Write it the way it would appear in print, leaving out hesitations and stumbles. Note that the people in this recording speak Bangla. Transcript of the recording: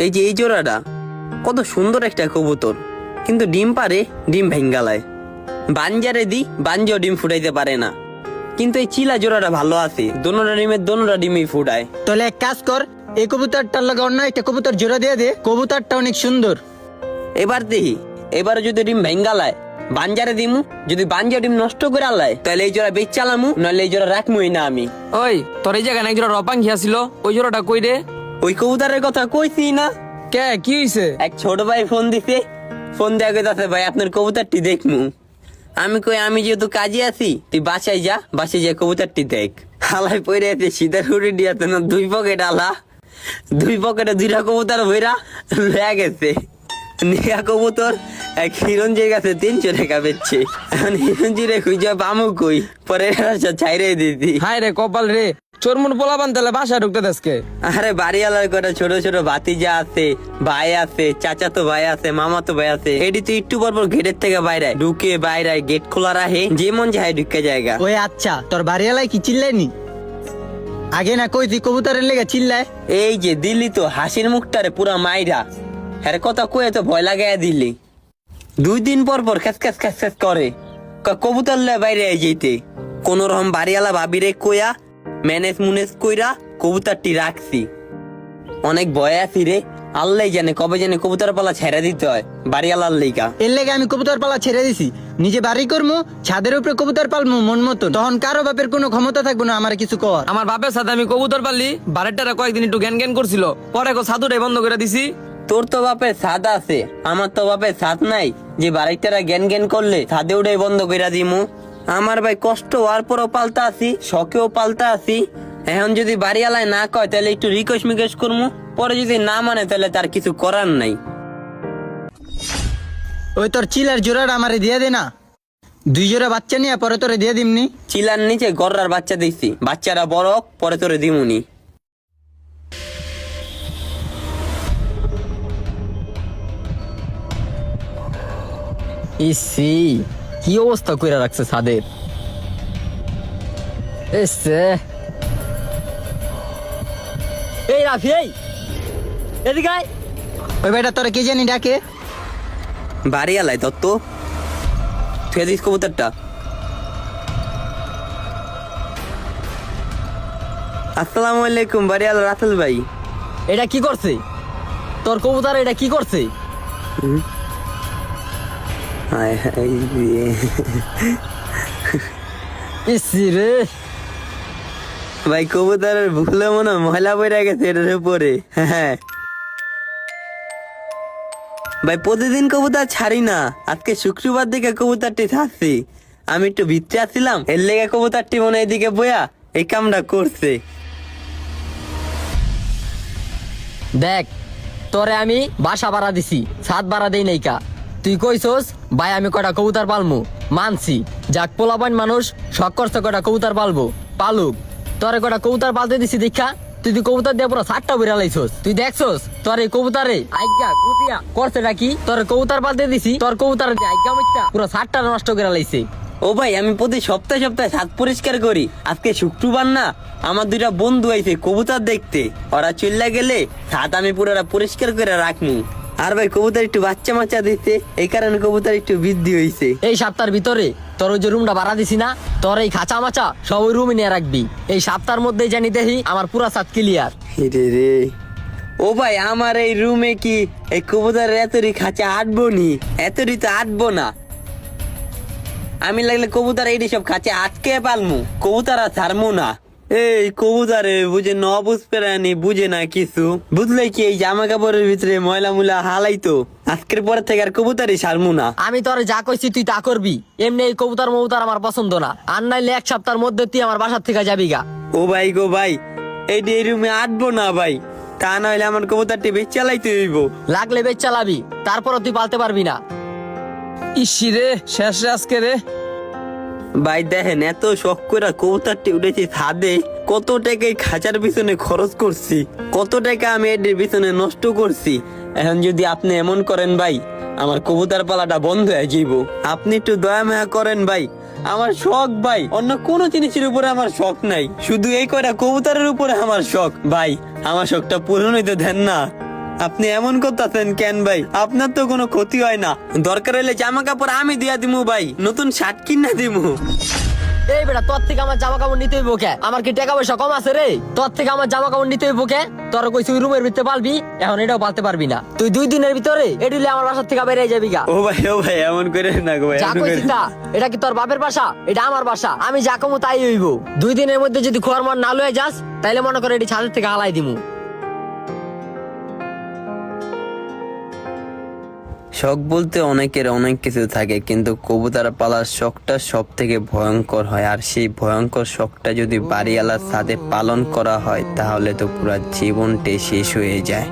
এই যে এই জোড়াটা কত সুন্দর একটা কবুতর, কিন্তু ডিম পারে ডিম ভেঙ্গালায়। বাঞ্জারে দি বাঞ্জাও ডিম ফুটাইতে পারে না, কিন্তু এই চিলা জোড়াটা ভালো আছে, দোনোটা ডিমই ফুটায়। তাহলে এক কাজ কর, এই কবুতরটার লাগে অন্য একটা কবুতর জোড়া দিয়ে দে, কবুতরটা অনেক সুন্দর। এবার দেখি, এবার যদি ডিম ভেঙ্গালায় বাঞ্জারে দিমু, যদি বাঞ্জা ডিম নষ্ট করে আলায় তাহলে এই জোড়া বেচ চালামু, নাহলে এই জোড়া রাখমুই না আমি। ওই তোর এই জায়গায় এক জোড়া রপাঙ্গিয়া ছিল, ওই জোড়াটা কই রে? ওই কবুতরের কথা কইছি না? কে কি হইছে? এক ছোট ভাই ফোন দিছে, ফোন দেয়া কইতাছে ভাই আপনার কবুতরটি দেখমু। আমি কই আমি যেহেতু কাজে আছি, তুই বাসায় যা, বাসায় যা কবুতরটি দেখ। হালাই পড়ে আছে সিধা উড়ে দিয়াছে না, দুই পকেট আলা, দুই পকেটে দুইটা কবুতর ভইরা লয়ে গেছে। নিয়া কবুতর এক হিরঞ্জির কাছে 300 টাকা বেচছে। এখন হিরঞ্জিরে খুঁজে পামু কই, পরে ছাইরে দিতি। হায় রে কপাল রে, চোরমুর পোলাবান তাহলে বাসায় ঢুকতে দেশকে। আরে বাড়িওয়ালার কটা ছোট ছোট ভাতিজা আছে, ভাই আছে, চাচাতো ভাই আছে, মামাতো ভাই আছে, এটি তো একটু পর পর গেটের থেকে বাইরে ঢুকে বাইরে গেট খোলা রাখে, যে মন যায় ঢুকে জায়গা। ওই আচ্ছা, তোর বাড়িওয়ালাই কি চিল্লায়নি? আগে না কই তুই কবুতরের লেগে চিল্লায়। এই যে দিল্লি তো হাসির মুখটারে পুরা মাইরা, হ্যাঁ কথা কয়ে তো ভয় লাগাইয়া দিলি। 2 দিন পর পর খ্যাস খ্যাস খ্যাস খ্যাস করে, কবুতর লে বাইরে যেতে। কোন রকম বাড়িওয়ালা ভাবিরে কইয়া ম্যানেজ মুনেজ কইরা কবুতরটি রাখছি। অনেক ভয় আছি রে, আল্লাহ জানে কবে জানে কবুতর পালা ছেড়ে দিতে হয় বাড়িওয়ালার লেগা। এর লেগে আমি কবুতর পালা ছেড়ে দিছি, নিজে বাড়ি করবো, ছাদের উপরে কবুতর পালমু মন মতন, তখন কারো বাপের কোনো ক্ষমতা থাকবো না আমার কিছু কর। আমার বাপের সাথে আমি কবুতর পাললি, বারেরটারা কয়েকদিন একটু জ্ঞান জ্ঞান করছিল, পরে সাধুটাই বন্ধ করে দিছি। তোর তো বাপের ছাদ আছে, আমার তো বাপের ছাদ নাই যে বাড়িটারা জ্ঞান জ্ঞান করলে ছাদে উঠে বন্ধ করে দিমু। আমার ভাই কষ্ট হওয়ার পরও পাল্টা আছি, শখেও পাল্টা আছি। এখন যদি বাড়িওয়ালায় না কয় তাহলে একটু রিকোয়েস্ট মিকোয়েস্ট করবো, পরে যদি না মানে তাহলে তার কিছু করার নাই। ওই তোর চিলার জোড়াটা আমারে দিয়ে দে না, 2 জোড়া বাচ্চা নিয়ে পরে তোরে দিয়ে দিমনি। চিলার নিচে গররার বাচ্চা দিচ্ছি, বাচ্চারা বড় হোক, পরে তোরে দিমুনি। ইসি কি অবস্থা কইরা রাখছে ছাদের। এসে এই রাফি, এই এদিকে আয়। ওই বেটা তোরে কে জানি ডাকে। বাড়িওয়ালায় দত্ত তুই দিস কবুতরটা। আসসালামু আলাইকুম বাড়িওয়ালা রাসেল ভাই। এটা কি করছে তোর কবুতর, এটা কি করছে? হায় হায় রে। ইসি রে ভাই কবুতরের ভুলে মনে হয় ময়লা পড়ে গেছে এটার উপরে। হ্যাঁ ভাই প্রতিদিন কবুতর ছাড়ি না, আজকে শুক্রবার দিকে কবুতরটি ছাড়ছি। আমি একটু ভিতরে আসছিলাম, এর লেগে কবুতরটি মনে হয় এদিকে বয়া এই কামটা করছে। দেখ, তোরে আমি বাসা ভাড়া দিছি, ছাদ ভাড়া দেই নাই কা। তুই কইছস ভাই আমি কয়টা কবুতর পালমু, মানছি। যাক পোলাপান মানুষ শখ করছে কয়টা কবুতর পালবো, পালুক। তোরে কয়টা কবুতর পালতে দিছি দেখা তুই কবুতর দিয়ে পুরো 7টা বেড়া লাইছস। তুই দেখছস তোর এই কবুতরে আইগা গুতিয়া করছে নাকি? তোর কবুতর পালতে দিছি, তোর কবুতর আইগা মিথ্যা পুরো 7টা নষ্ট করে লাইছে। ও ভাই আমি প্রতি সপ্তাহে সপ্তাহে ছাদ পরিষ্কার করি, আজকে শুক্রবার না, আমার 2টা বন্ধু আইছে কবুতর দেখতে, ওরা চলে গেলে ছাদ আমি পুরোটা পরিষ্কার করে রাখমু। আর ভাই কবুতর একটু বাচ্চা মাচ্চা দিতে, এই কারণে কবুতর একটু বৃদ্ধি হয়েছে। এই সপ্তাহের ভিতরে তোর ওই যে রুমটা ভাড়া দিছি না, তোর এই খাঁচা মাচা সব ওই রুমে নিয়ে রাখবি। এই সপ্তাহের মধ্যেই জানি দেখি আমার পুরা ছাদ ক্লিয়ার। রে রে ও ভাই আমার এই রুমে কি এই কবুতরের এতরি খাঁচা আটবো নি? এতরি তো আটবো না, আমি লাগলে কবুতর এইটি সব খাঁচা আটকে পালমু, কবুতর আর ছাড়মু না। এই কবুতরে বুঝে ন বুঝবে না, বুঝে না কিছু, বুঝলে কি এই জামা কাপড়ের ভিতরে ময়লা মুলা হালাইতো, আজকের পর থেকে আর কবুতরই ছাড়মু না। আমি তোর যা কইছি তুই তা করবি, এমনি এই কবুতর মবুতর আমার পছন্দ না। আর নাইলে 1 সপ্তাহের মধ্যে তুই আমার বাসার থেকে যাবি গা। ও ভাই গো ভাই, এই রুমে আটবো না ভাই, তা নইলে আমার কবুতরটি বেচ চালাইতে হইব। লাগলে বেচ চালাবি, তারপরও তুই পালতে পারবি না। ইসি রে, শেষ রে আজকে রে। ভাই দেখেন এত শখ করে কবুতরটি উঠেছি ছাদে, কত টাকা এই খাঁচার পিছনে খরচ করছি, কত টাকা আমি এর পিছনে নষ্ট করছি। এখন যদি আপনি এমন করেন ভাই, আমার কবুতর পালাটা বন্ধ হয়ে যাইব। আপনি একটু দয়া মায়া করেন ভাই, আমার শখ ভাই, অন্য কোনো জিনিসের উপরে আমার শখ নাই, শুধু এই কয়টা কবুতরের উপরে আমার শখ। ভাই আমার শখটা পূরণ হইতে দেন না। আপনি এমন করতেছেন কেন ভাই? আপনার তো কোনো ক্ষতি হয় না, দরকার হলে জামা কাপড় আমি দিয়া দিমু ভাই, নতুন শার্ট কিনা দিমু। এই বেটা, তোর থেকে আমার জামা কাপড় নিতে হইব কে? আমার কি টাকা পয়সা কম আছে রে? তোর থেকে আমার জামা কাপড় নিতে হইব কে? তোর কইছি রুমের ভিতরে পালবি, এখন এটাও পালতে পারবি না। তুই 2 দিনের ভিতরে এডিলে আমার বাসা থেকে বেরিয়ে যাবি গা। ও ভাই এমন করে না গো ভাই, যা এমন কইছি করে না। তা, এটা কি তোর বাপের বাসা? এটা আমার বাসা, আমি যা কমু তাই হইব। 2 দিনের মধ্যে যদি খোয়ার মন না লয়ে যাস, তাইলে মনে করে এটি ছাদের থেকে হালাই দিমু। শখ বলতে অনেকের অনেক কিছু থাকে, কিন্তু কবুতর পালার শখটা সব থেকে ভয়ঙ্কর হয়। আর সেই ভয়ঙ্কর শখটা যদি বাড়িওয়ালার সাথে পালন করা হয়, তাহলে তো পুরো জীবনটাই শেষ হয়ে যায়।